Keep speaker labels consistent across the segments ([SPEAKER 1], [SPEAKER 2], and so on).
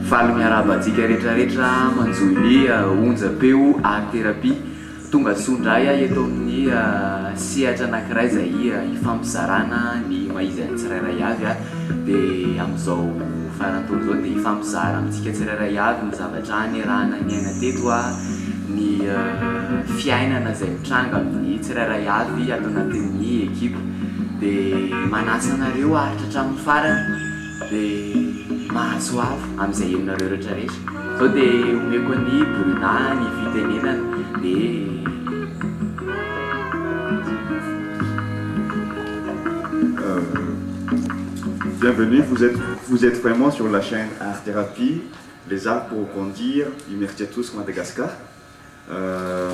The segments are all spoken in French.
[SPEAKER 1] faly miarabantsika rehetrarehetra manjoy ny onjam-peo art thérapie tonga sondray eto amin'ny sehatra anankiray izay hifampizarana ny maha-izy ny tsirairay avy dia amin'izao farantaona izao dia hifampizara amintsika tsirairay avy ny zavatra niarahana ny aina teto ny fiainana izay mitranga amin'ny tsirairay avy ato anatin'ny ekipa dia manasa anareo aritra hatramin'ny farany dia mahazo avo amin'izay henonareo rehetrarehetra zao dia omeko ny Bruna ny fitenenana dia
[SPEAKER 2] bienvenue, vous êtes vraiment sur la chaîne Art Thérapie, les arts pour grandir, Université tous Madagascar.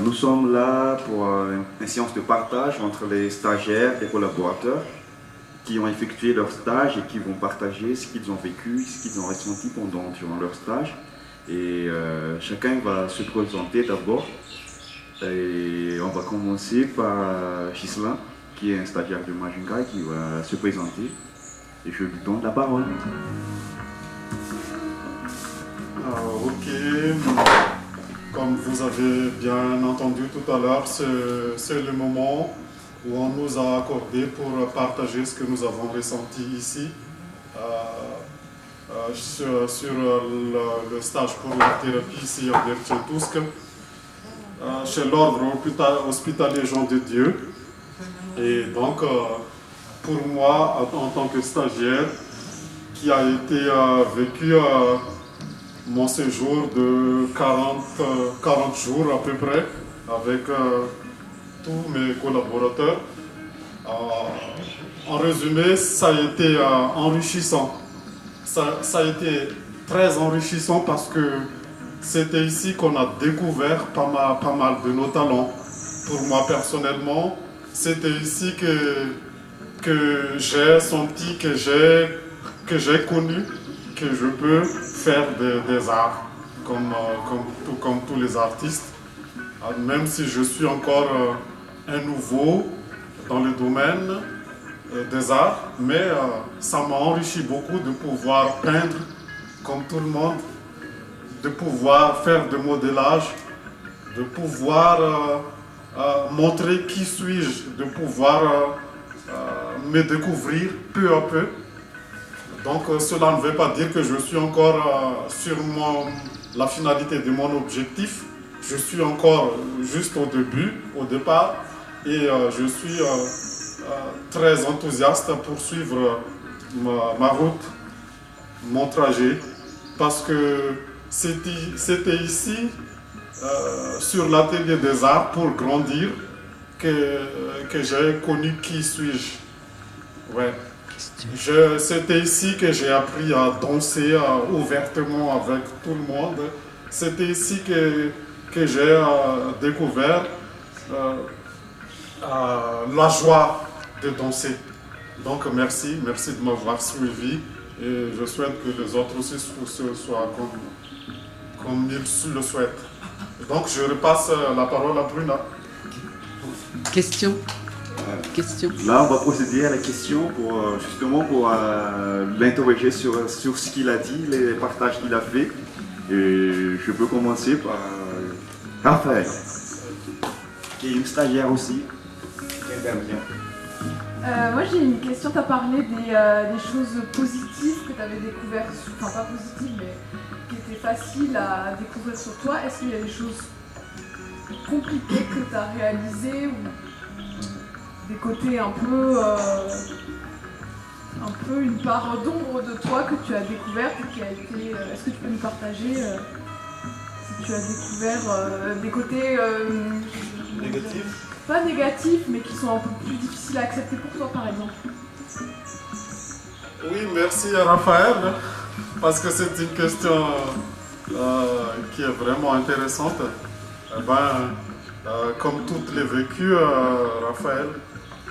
[SPEAKER 2] Nous sommes là pour une séance de partage entre les stagiaires et collaborateurs qui ont effectué leur stage et qui vont partager ce qu'ils ont vécu, ce qu'ils ont ressenti durant leur stage. Et chacun va se présenter d'abord. Et on va commencer par Ghislain, qui est un stagiaire de Majunga, qui va se présenter. Et je lui donne la parole.
[SPEAKER 3] Ok, comme vous avez bien entendu tout à l'heure, c'est le moment où on nous a accordé pour partager ce que nous avons ressenti ici sur le stage pour la thérapie ici à Berchentusk, chez l'ordre hospitalier Jean de Dieu. Et donc, pour moi, en tant que stagiaire, qui a été vécu mon séjour de 40 jours à peu près, avec tous mes collaborateurs. En résumé, ça a été enrichissant. Ça a été très enrichissant parce que c'était ici qu'on a découvert pas mal de nos talents. Pour moi personnellement, c'était ici que j'ai senti, que j'ai connu que je peux faire des arts comme tous les artistes. Même si je suis encore un nouveau dans le domaine des arts, mais ça m'a enrichi beaucoup de pouvoir peindre comme tout le monde, de pouvoir faire de modélage, de pouvoir montrer qui suis-je, de pouvoir me découvrir peu à peu. Donc cela ne veut pas dire que je suis encore sur la finalité de mon objectif. Je suis encore juste au départ, et je suis très enthousiaste pour suivre ma route, mon trajet, parce que c'était ici, sur l'atelier des arts pour grandir, que j'ai connu qui suis-je. Ouais. C'était ici que j'ai appris à danser ouvertement avec tout le monde. C'était ici que j'ai découvert la joie de danser. Donc merci de m'avoir suivi, et je souhaite que les autres aussi soient comme ils le souhaitent. Donc je repasse la parole à Bruna.
[SPEAKER 4] Question.
[SPEAKER 2] Là, on va procéder à la question pour l'interroger sur ce qu'il a dit, les partages qu'il a fait. Et je peux commencer par Raphaël, qui est une stagiaire aussi, qui intervient.
[SPEAKER 5] Moi j'ai une question, tu as parlé des choses positives que tu avais découvertes, enfin pas positives mais qui étaient faciles à découvrir sur toi. Est-ce qu'il y a des choses compliquées que tu as réalisées ou des côtés un peu une part d'ombre de toi que tu as découverte et qui a été... Est-ce que tu peux nous partager si tu as découvert des côtés...
[SPEAKER 3] Négatifs?
[SPEAKER 5] Pas négatifs, mais qui sont un peu plus difficiles à accepter pour toi, par exemple.
[SPEAKER 3] Oui, merci à Raphaël, parce que c'est une question qui est vraiment intéressante. Comme toutes les vécus, Raphaël,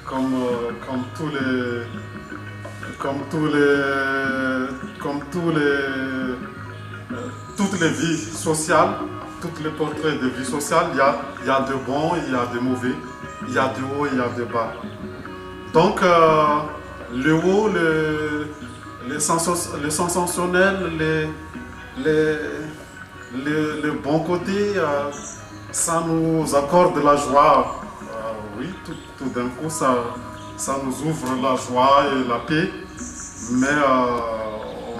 [SPEAKER 3] comme toutes les vies sociales, tous les portraits de vie sociale, il y a de bons, il y a de mauvais, il y a de haut, il y a de bas. Donc le haut, les sensationnels, les bons côtés, ça nous accorde la joie. Oui, tout d'un coup, ça nous ouvre la joie et la paix. Mais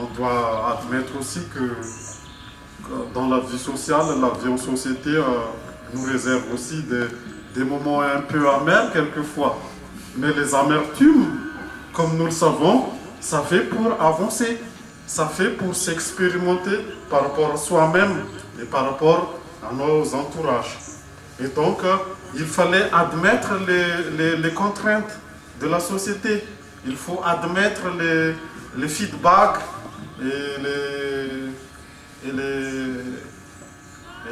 [SPEAKER 3] on doit admettre aussi que dans la vie sociale, la vie en société nous réserve aussi des moments un peu amers quelquefois. Mais les amertumes, comme nous le savons, ça fait pour avancer. Ça fait pour s'expérimenter par rapport à soi-même et par rapport à nos entourages. Et donc, il fallait admettre les contraintes de la société. Il faut admettre les feedbacks et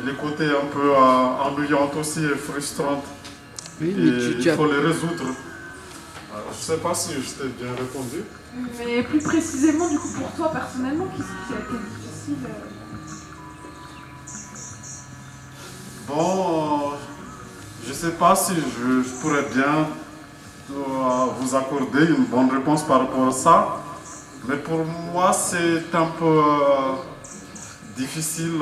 [SPEAKER 3] les côtés un peu ennuyants aussi et frustrants.
[SPEAKER 4] Oui,
[SPEAKER 3] Et
[SPEAKER 4] mais
[SPEAKER 3] il faut les résoudre. Je ne sais pas si je t'ai bien répondu.
[SPEAKER 5] Mais plus précisément, du coup, pour toi personnellement, qu'est-ce qui a été difficile
[SPEAKER 3] Bon, je ne sais pas si je pourrais bien vous accorder une bonne réponse par rapport à ça. Mais pour moi, c'est un peu difficile.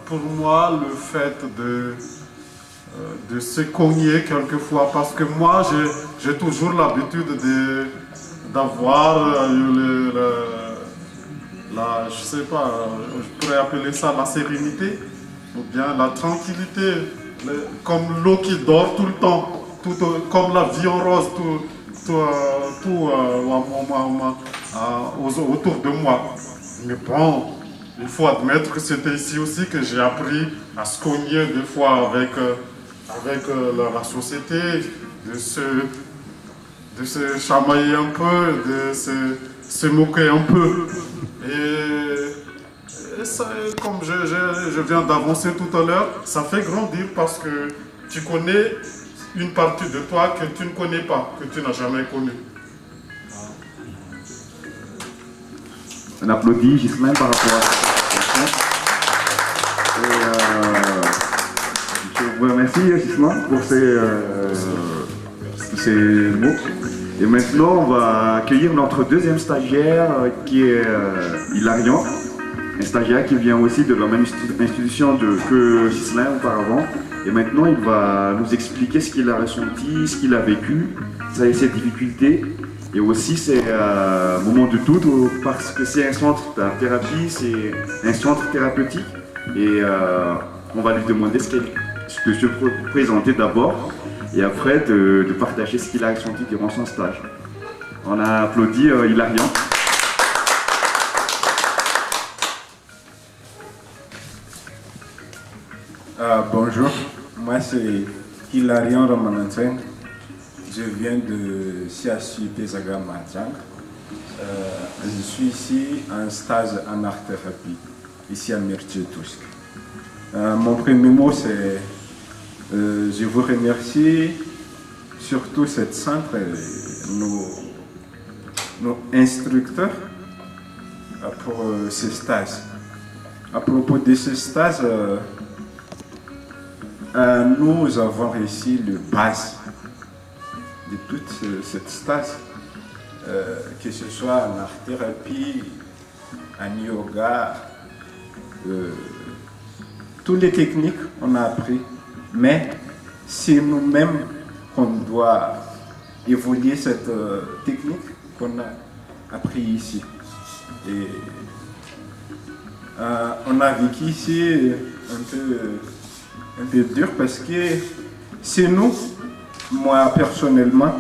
[SPEAKER 3] Pour moi, le fait de se cogner quelquefois. Parce que moi, j'ai toujours l'habitude d'avoir je sais pas, je pourrais appeler ça la sérénité ou bien la tranquillité, comme l'eau qui dort tout le temps, comme la vie en rose, autour de moi. Mais bon, il faut admettre que c'était ici aussi que j'ai appris à se cogner des fois avec la société, de se chamailler un peu, de se moquer un peu. Et ça, comme je viens d'avancer tout à l'heure, ça fait grandir parce que tu connais une partie de toi que tu ne connais pas, que tu n'as jamais connue.
[SPEAKER 2] On applaudit Ghislain par rapport à cette question. Je vous remercie Ghislain pour ces mots. Et maintenant, on va accueillir notre deuxième stagiaire qui est Hilarion, un stagiaire qui vient aussi de la même institution que Ghislain auparavant. Et maintenant, il va nous expliquer ce qu'il a ressenti, ce qu'il a vécu, ses difficultés et aussi ses moments de doute parce que c'est un centre de thérapie, c'est un centre thérapeutique. Et on va lui demander de se présenter d'abord et après de partager ce qu'il a ressenti durant son stage. On a applaudi Hilarion.
[SPEAKER 6] Bonjour, moi c'est Hilarion Romananteng. Je viens de CHU Pesaga Madjang. Je suis ici en stage en art-thérapie, ici à Mirtje-Tusk. Mon premier mot c'est je vous remercie surtout cet centre et nos instructeurs pour ce stage. À propos de ce stage, nous avons réussi le base de toute cette stage, que ce soit en art-thérapie, en yoga, toutes les techniques on a appris, mais c'est nous-mêmes qu'on doit évoluer cette technique qu'on a appris ici. Et on a vécu ici un peu dur parce que c'est nous, moi personnellement,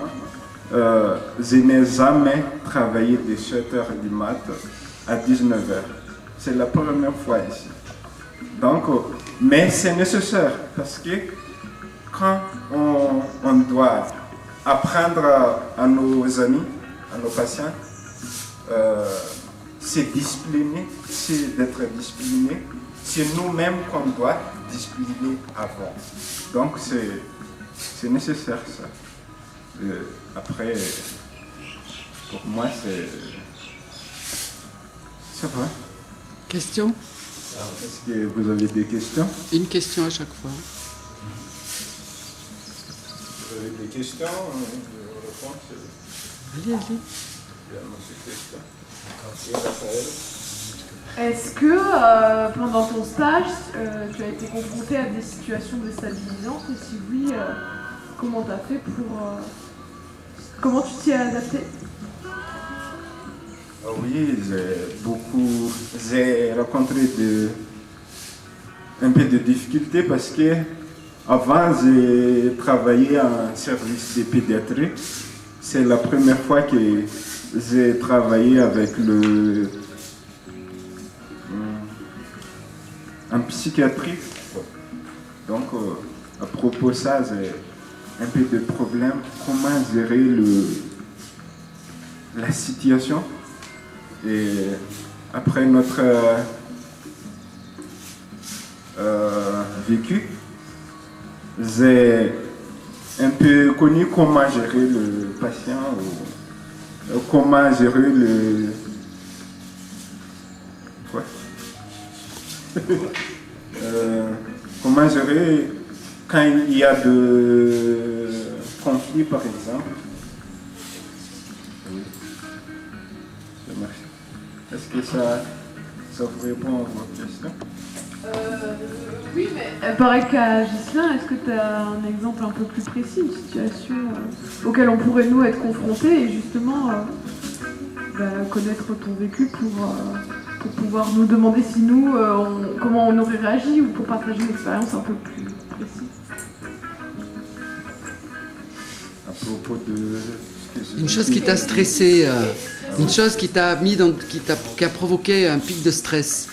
[SPEAKER 6] je n'ai jamais travaillé de 7h du matin à 19h. C'est la première fois ici. Donc, mais c'est nécessaire parce que quand on doit apprendre à nos amis, à nos patients, c'est discipliner, c'est d'être discipliné. C'est nous-mêmes qu'on doit discipliner avant. Donc c'est nécessaire ça. Après, pour moi ça va.
[SPEAKER 4] Question?
[SPEAKER 6] Est-ce que vous avez des questions?
[SPEAKER 4] Une question à chaque fois.
[SPEAKER 6] Vous avez des questions? Je réponds.
[SPEAKER 4] Allez, allez.
[SPEAKER 6] Il y a une question. Et Raphaël?
[SPEAKER 5] Est-ce que pendant ton stage, tu as été confronté à des situations déstabilisantes? Et si oui, comment tu as fait pour... comment tu t'y es adapté?
[SPEAKER 6] Oui, j'ai rencontré un peu de difficultés parce que avant j'ai travaillé en service de pédiatrie. C'est la première fois que j'ai travaillé avec en psychiatrie. Donc à propos de ça, j'ai un peu de problème. Comment gérer la situation? Et après notre vécu, j'ai un peu connu comment gérer le patient ou comment gérer quoi comment gérer quand il y a de conflits, par exemple. Oui. Ça marche. Est-ce que ça vous répond à votre question?
[SPEAKER 5] Oui, mais il paraît qu'à Ghislain, est-ce que tu as un exemple un peu plus précis, une situation auquel on pourrait nous être confrontés et justement connaître ton vécu pour pouvoir nous demander si nous, comment on aurait réagi ou pour partager une expérience un peu plus précise?
[SPEAKER 6] À propos de...
[SPEAKER 4] Une chose qui t'a stressé, une chose qui t'a mis qui a provoqué un pic de stress.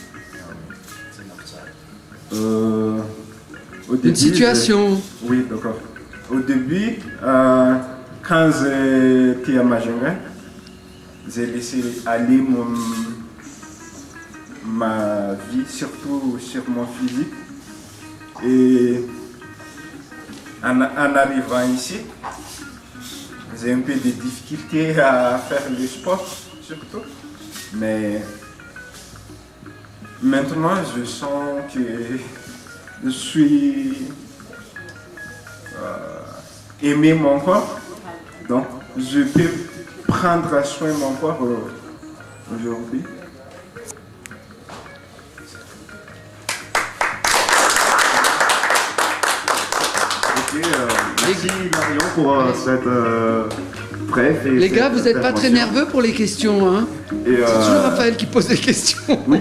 [SPEAKER 4] Au début, une situation.
[SPEAKER 6] Oui, d'accord. Au début, quand j'étais à Majinga, j'ai laissé aller ma vie, surtout sur mon physique. Et en arrivant ici, j'ai un peu de difficultés à faire le sport, surtout. Mais maintenant, je sens que je suis aimer mon corps. Donc, je peux prendre soin de mon corps aujourd'hui.
[SPEAKER 2] Merci Marion pour cette bref.
[SPEAKER 4] Les gars, vous n'êtes pas très nerveux pour les questions, hein? C'est toujours Raphaël qui pose les questions.
[SPEAKER 2] Oui.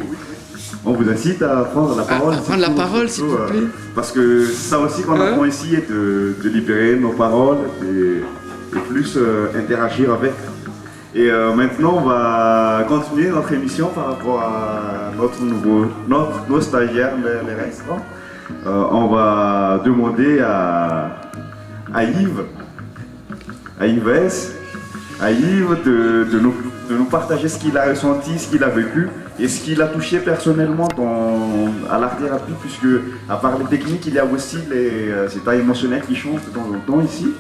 [SPEAKER 2] On vous incite à prendre la parole.
[SPEAKER 4] À prendre la parole, s'il vous plaît.
[SPEAKER 2] Parce que ça aussi qu'on apprend ici est de libérer nos paroles et plus interagir avec. Et maintenant, on va continuer notre émission par rapport à nos stagiaires, les restants. On va demander à Yves S, à Yves de nous partager ce qu'il a ressenti, ce qu'il a vécu et ce qu'il a touché personnellement à l'art-thérapie, puisque à part les techniques, il y a aussi les états émotionnels qui changent de temps en temps ici.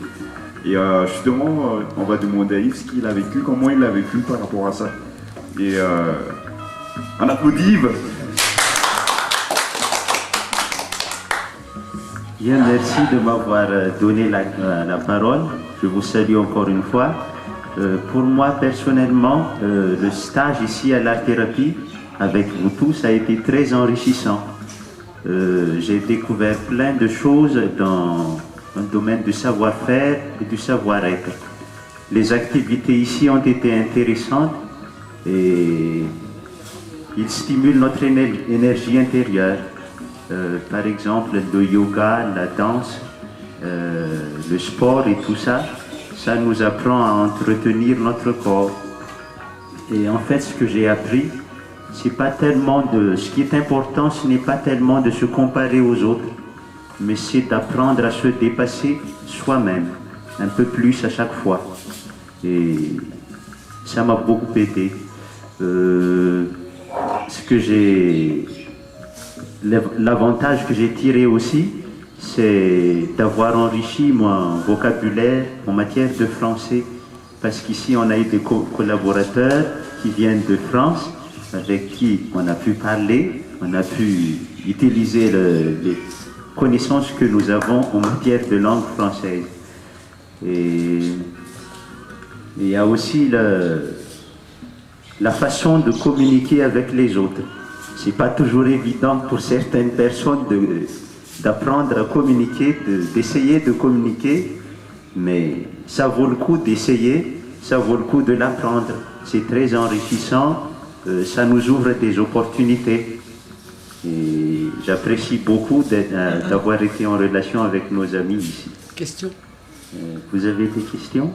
[SPEAKER 2] Et justement, on va demander à Yves ce qu'il a vécu, comment il a vécu par rapport à ça. Et on applaudit Yves.
[SPEAKER 7] Bien, merci de m'avoir donné la parole. Je vous salue encore une fois. Pour moi, personnellement, le stage ici à l'art-thérapie, avec vous tous, a été très enrichissant. J'ai découvert plein de choses dans un domaine du savoir-faire et du savoir-être. Les activités ici ont été intéressantes et ils stimulent notre énergie intérieure. Par exemple, le yoga, la danse, le sport et tout ça, ça nous apprend à entretenir notre corps. Et en fait, ce que j'ai appris, c'est pas tellement ce qui est important, ce n'est pas tellement de se comparer aux autres, mais c'est d'apprendre à se dépasser soi-même, un peu plus à chaque fois. Et ça m'a beaucoup aidé. L'avantage que j'ai tiré aussi, c'est d'avoir enrichi mon vocabulaire en matière de français, parce qu'ici on a eu des collaborateurs qui viennent de France, avec qui on a pu parler, on a pu utiliser les connaissances que nous avons en matière de langue française. Et il y a aussi la façon de communiquer avec les autres. c'est pas toujours évident pour certaines personnes d'apprendre à communiquer, d'essayer de communiquer, mais ça vaut le coup d'essayer, ça vaut le coup de l'apprendre. C'est très enrichissant, ça nous ouvre des opportunités. Et j'apprécie beaucoup d'avoir été en relation avec nos amis ici.
[SPEAKER 4] Question?
[SPEAKER 7] Vous avez des questions?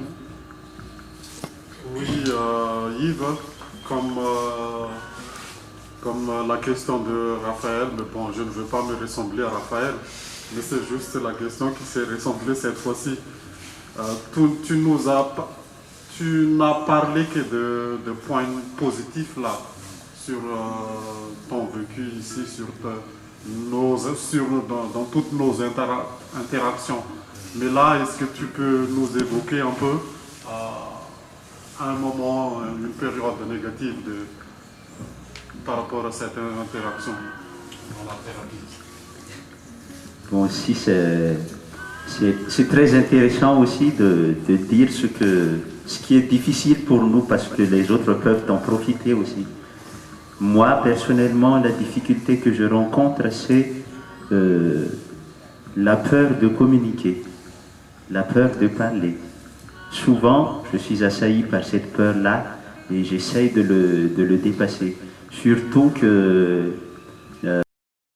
[SPEAKER 3] Oui, Yves, comme la question de Raphaël, mais bon, je ne veux pas me ressembler à Raphaël, mais c'est juste la question qui s'est ressemblée cette fois-ci. Tu n'as parlé que de points positifs là, sur ton vécu ici, dans toutes nos interactions. Mais là, est-ce que tu peux nous évoquer un peu un moment, une période négative par rapport à cette interaction dans la thérapie?
[SPEAKER 7] Bon, si c'est très intéressant aussi de dire ce qui est difficile pour nous parce que les autres peuvent en profiter aussi. Moi, personnellement, la difficulté que je rencontre, c'est la peur de communiquer, la peur de parler. Souvent, je suis assailli par cette peur-là et j'essaye de le dépasser. Surtout que